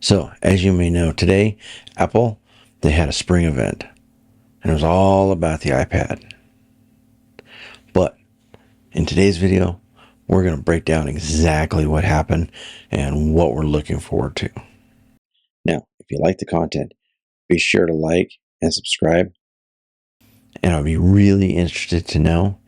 So, as you may know, today, Apple, they had a spring event, and it was all about the iPad. But in today's video, we're going to break down exactly what happened and what we're looking forward to. Now, if you like the content, be sure to like and subscribe. And I'll be really interested to know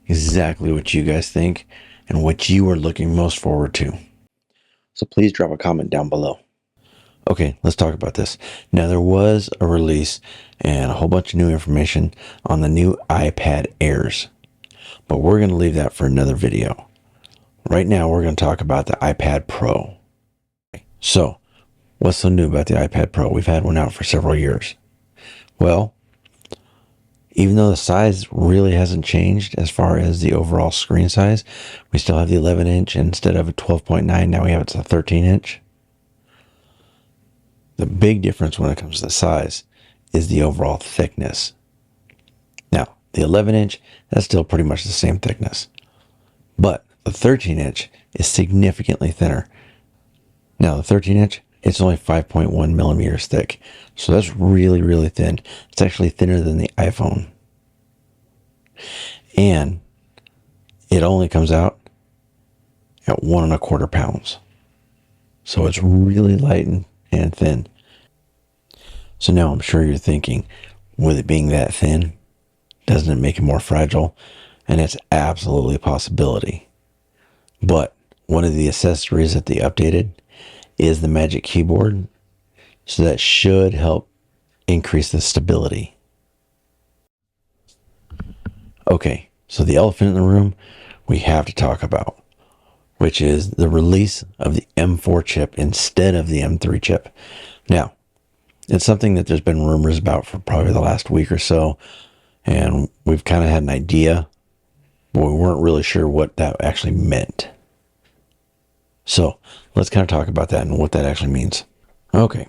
exactly what you guys think and what you are looking most forward to. So please drop a comment down below. Okay, let's talk about this. Now, there was a release and a whole bunch of new information on the new iPad Airs, but we're going to leave that for another video. Right now, we're going to talk about the iPad Pro. So, what's so new about the iPad Pro? We've had one out for several years. Well, even though the size really hasn't changed as far as the overall screen size, we still have the 11-inch instead of a 12.9. Now we have it's a 13-inch. The big difference when it comes to the size is the overall thickness. Now, the 11-inch, that's still pretty much the same thickness. But the 13-inch is significantly thinner. Now, the 13-inch, it's only 5.1 millimeters thick. So that's really, really thin. It's actually thinner than the iPhone. And it only comes out at 1.25 pounds. So it's really light and thin. So now I'm sure you're thinking, with it being that thin, doesn't it make it more fragile? And it's absolutely a possibility. But one of the accessories that they updated is the Magic Keyboard. So that should help increase the stability. Okay, so the elephant in the room we have to talk about, which is the release of the M4 chip instead of the M3 chip. Now, it's something that there's been rumors about for probably the last week or so, and we've kind of had an idea, but we weren't really sure what that actually meant. So let's kind of talk about that and what that actually means. Okay,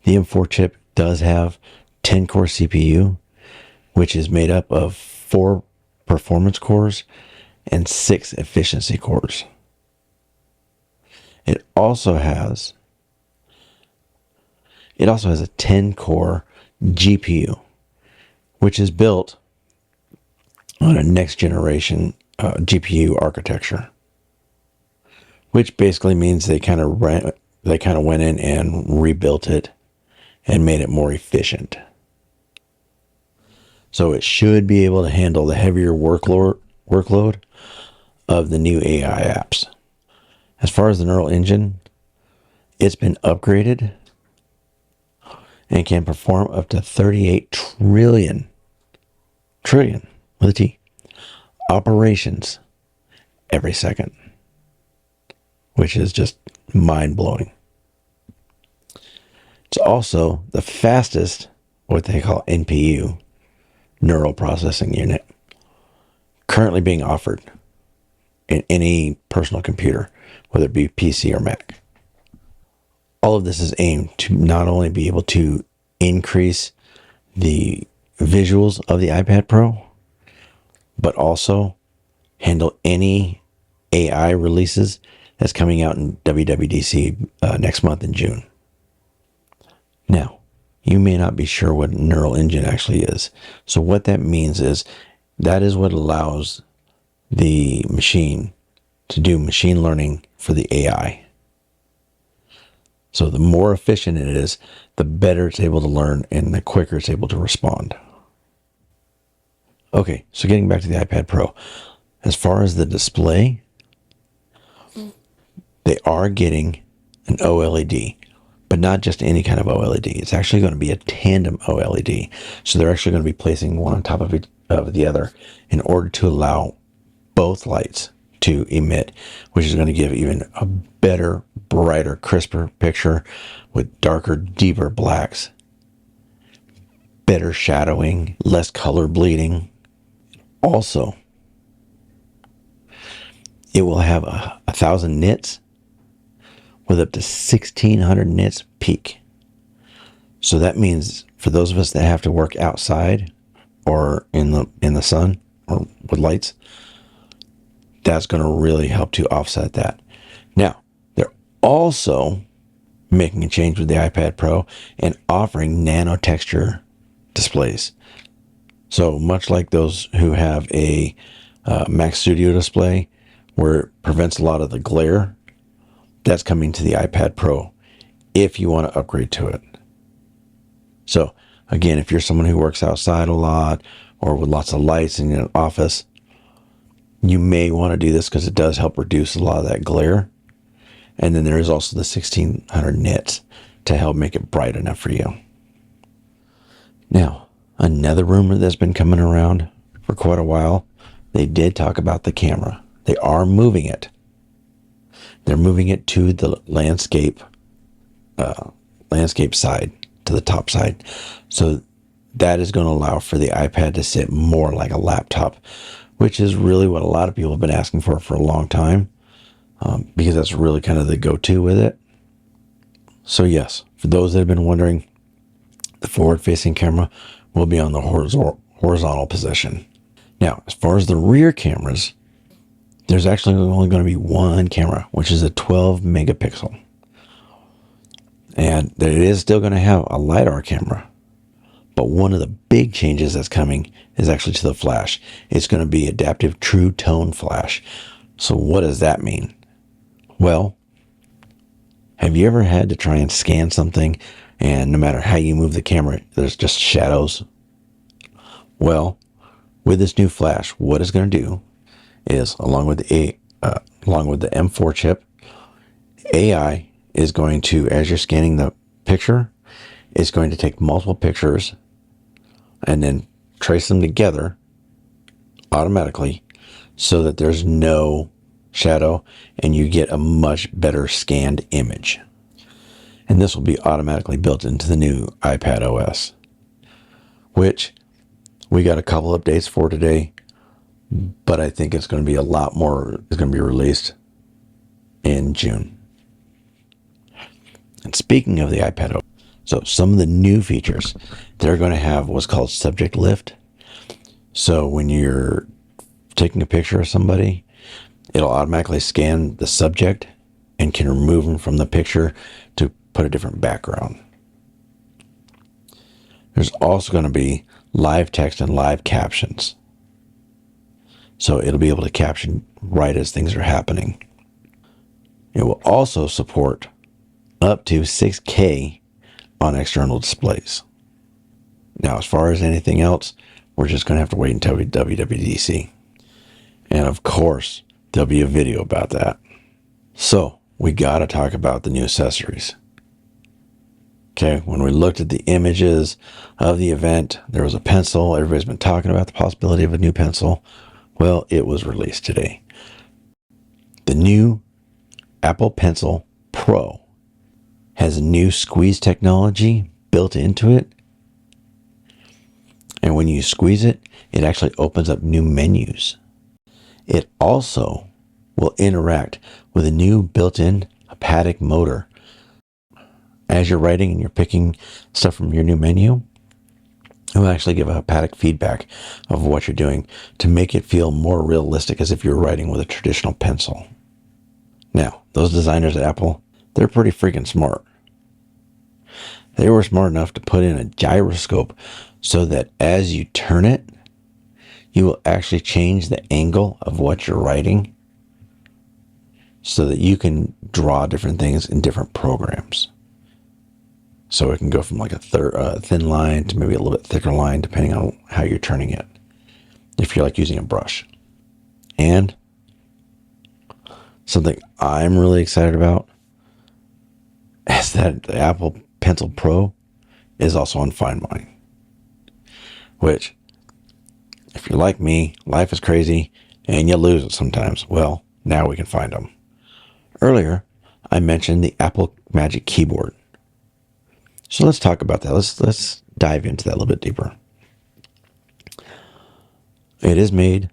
the M4 chip does have 10-core CPU, which is made up of 4 performance cores and 6 efficiency cores. It also has a 10-core GPU, which is built on a next generation GPU architecture, which basically means they kind of went in and rebuilt it and made it more efficient. So it should be able to handle the heavier workload of the new AI apps. As far as the neural engine, it's been upgraded and can perform up to 38 trillion with a T, operations every second, which is just mind-blowing. It's also the fastest, what they call NPU, neural processing unit, currently being offered in any personal computer, whether it be PC or Mac. All of this is aimed to not only be able to increase the visuals of the iPad Pro, but also handle any AI releases that's coming out in WWDC next month in June. Now, you may not be sure what neural engine actually is. So what that means is that is what allows the machine to do machine learning for the AI. So the more efficient it is, the better it's able to learn and the quicker it's able to respond. Okay, so getting back to the iPad Pro. As far as the display, they are getting an OLED, but not just any kind of OLED. It's actually going to be a tandem OLED. So they're actually going to be placing one on top of the other in order to allow both lights to emit, which is going to give even a better, brighter, crisper picture with darker, deeper blacks, better shadowing, less color bleeding. Also, it will have 1,000 nits with up to 1,600 nits peak. So that means for those of us that have to work outside or in the sun or with lights, that's going to really help to offset that. Now, they're also making a change with the iPad Pro and offering nano texture displays. So much like those who have a Mac Studio display where it prevents a lot of the glare, that's coming to the iPad Pro if you want to upgrade to it. So again, if you're someone who works outside a lot or with lots of lights in your office, you may want to do this because it does help reduce a lot of that glare. And then there is also the 1600 nits to help make it bright enough for you. Now, another rumor that's been coming around for quite a while, they did talk about the camera. They are moving it. They're moving it to the landscape side, to the top side. So that is going to allow for the iPad to sit more like a laptop, which is really what a lot of people have been asking for a long time, because that's really kind of the go-to with it. So yes, for those that have been wondering, the forward-facing camera will be on the horizontal position. Now, as far as the rear cameras, there's actually only going to be one camera, which is a 12 megapixel. And it is still going to have a LiDAR camera. But one of the big changes that's coming is actually to the flash. It's going to be adaptive true tone flash. So what does that mean? Well, have you ever had to try and scan something and no matter how you move the camera, there's just shadows? Well, with this new flash, what it's going to do is, along with the M4 chip, AI is going to, as you're scanning the picture, it's going to take multiple pictures and then trace them together automatically so that there's no shadow and you get a much better scanned image. And this will be automatically built into the new iPadOS, which we got a couple updates for today, but I think it's going to be a lot more. It's going to be released in June. And speaking of the iPadOS, so some of the new features, they're going to have what's called subject lift. So when you're taking a picture of somebody, it'll automatically scan the subject and can remove them from the picture to put a different background. There's also going to be live text and live captions. So it'll be able to caption right as things are happening. It will also support up to 6K on external displays. Now, as far as anything else, we're just going to have to wait until WWDC. And of course, there'll be a video about that. So we got to talk about the new accessories. Okay, when we looked at the images of the event, there was a pencil. Everybody's been talking about the possibility of a new pencil. Well, it was released today. The new Apple Pencil Pro has a new squeeze technology built into it. And when you squeeze it, it actually opens up new menus. It also will interact with a new built-in haptic motor. As you're writing and you're picking stuff from your new menu, it will actually give a haptic feedback of what you're doing to make it feel more realistic, as if you're writing with a traditional pencil. Now, those designers at Apple, they're pretty freaking smart. They were smart enough to put in a gyroscope so that as you turn it, you will actually change the angle of what you're writing so that you can draw different things in different programs. So it can go from like a thin line to maybe a little bit thicker line, depending on how you're turning it, if you're like using a brush. And something I'm really excited about is that the Apple Pencil Pro is also on Find Mine, which, if you're like me, life is crazy and you lose it sometimes. Well, now we can find them. Earlier, I mentioned the Apple Magic Keyboard. So let's talk about that. Let's dive into that a little bit deeper. It is made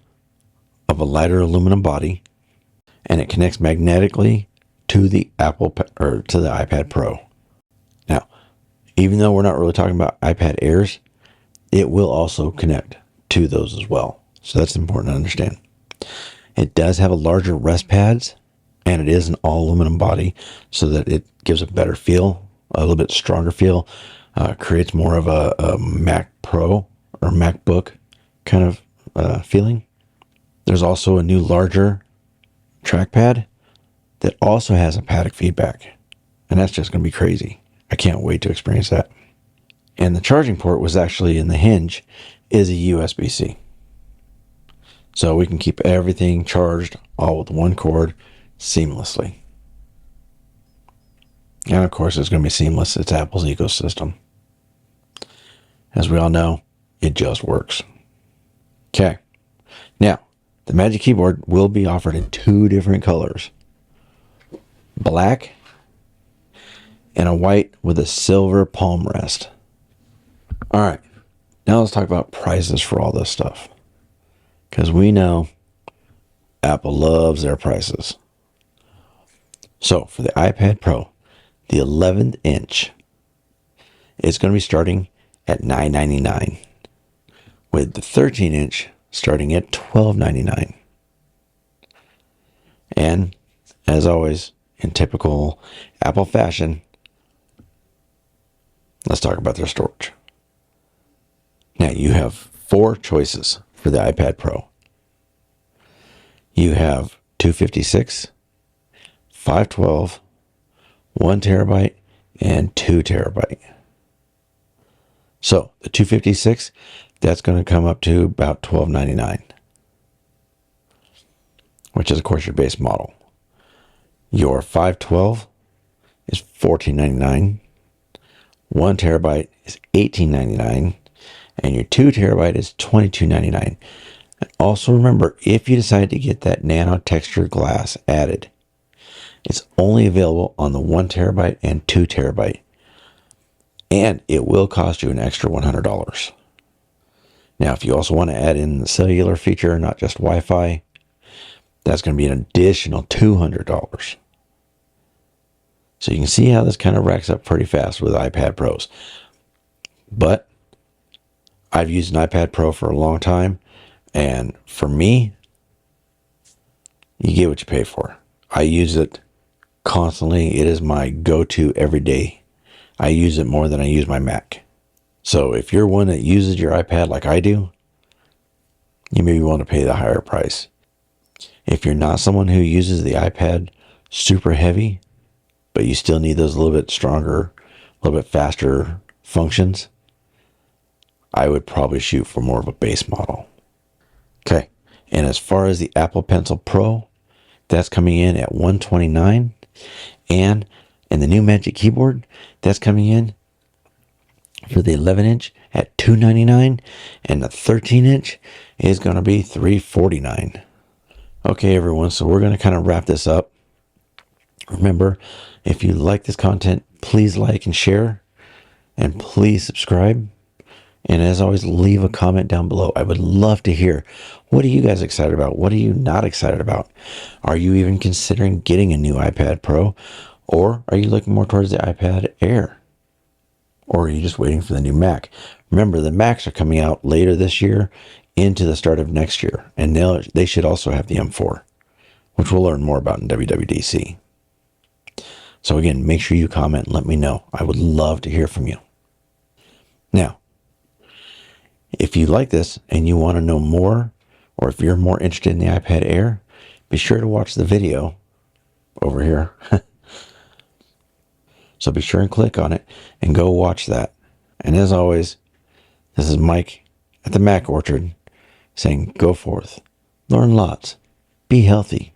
of a lighter aluminum body, and it connects magnetically to the to the iPad Pro. Now, even though we're not really talking about iPad Airs, it will also connect to those as well. So that's important to understand. It does have a larger rest pads and it is an all aluminum body so that it gives a better feel, a little bit stronger feel, creates more of a Mac Pro or MacBook kind of feeling. There's also a new larger trackpad that also has haptic feedback, and that's just going to be crazy. I can't wait to experience that. And the charging port was actually in the hinge is a USB-C. So we can keep everything charged all with one cord seamlessly. And of course, it's going to be seamless. It's Apple's ecosystem. As we all know, it just works. Okay. Now, the Magic Keyboard will be offered in 2 different colors. Black and a white with a silver palm rest. All right. Now let's talk about prices for all this stuff. Because we know Apple loves their prices. So for the iPad Pro, the 11th inch is going to be starting at $999, with the 13 inch starting at $1299. And as always, in typical Apple fashion, let's talk about their storage. Now you have 4 choices for the iPad Pro. You have 256, 512, 1 terabyte, and 2 terabyte. So the 256, that's going to come up to about $12.99, which is of course your base model. Your 512 is $14.99, 1 terabyte is $18.99, and your 2 terabyte is $22.99. And also remember, if you decide to get that nano textured glass added, it's only available on the 1 terabyte and 2 terabyte. And it will cost you an extra $100. Now, if you also want to add in the cellular feature, not just Wi-Fi, that's going to be an additional $200. So you can see how this kind of racks up pretty fast with iPad Pros. But I've used an iPad Pro for a long time, and for me, you get what you pay for. I use it constantly. It is my go-to every day. I use it more than I use my Mac. So if you're one that uses your iPad like I do, you maybe want to pay the higher price. If you're not someone who uses the iPad super heavy, but you still need those a little bit stronger, a little bit faster functions, I would probably shoot for more of a base model. Okay, and as far as the Apple Pencil Pro, that's coming in at $129, and the new Magic Keyboard, that's coming in for the 11 inch at $299, and the 13 inch is going to be $349. Okay, everyone, so we're going to kind of wrap this up. Remember, if you like this content, please like and share, and please subscribe. And as always, leave a comment down below. I would love to hear, what are you guys excited about? What are you not excited about? Are you even considering getting a new iPad Pro? Or are you looking more towards the iPad Air? Or are you just waiting for the new Mac? Remember, the Macs are coming out later this year into the start of next year. And they should also have the M4, which we'll learn more about in WWDC. So again, make sure you comment and let me know. I would love to hear from you. Now, if you like this and you want to know more, or if you're more interested in the iPad Air, be sure to watch the video over here. So be sure and click on it and go watch that. And as always, this is Mike at the Mac Orchard saying, go forth, learn lots, be healthy,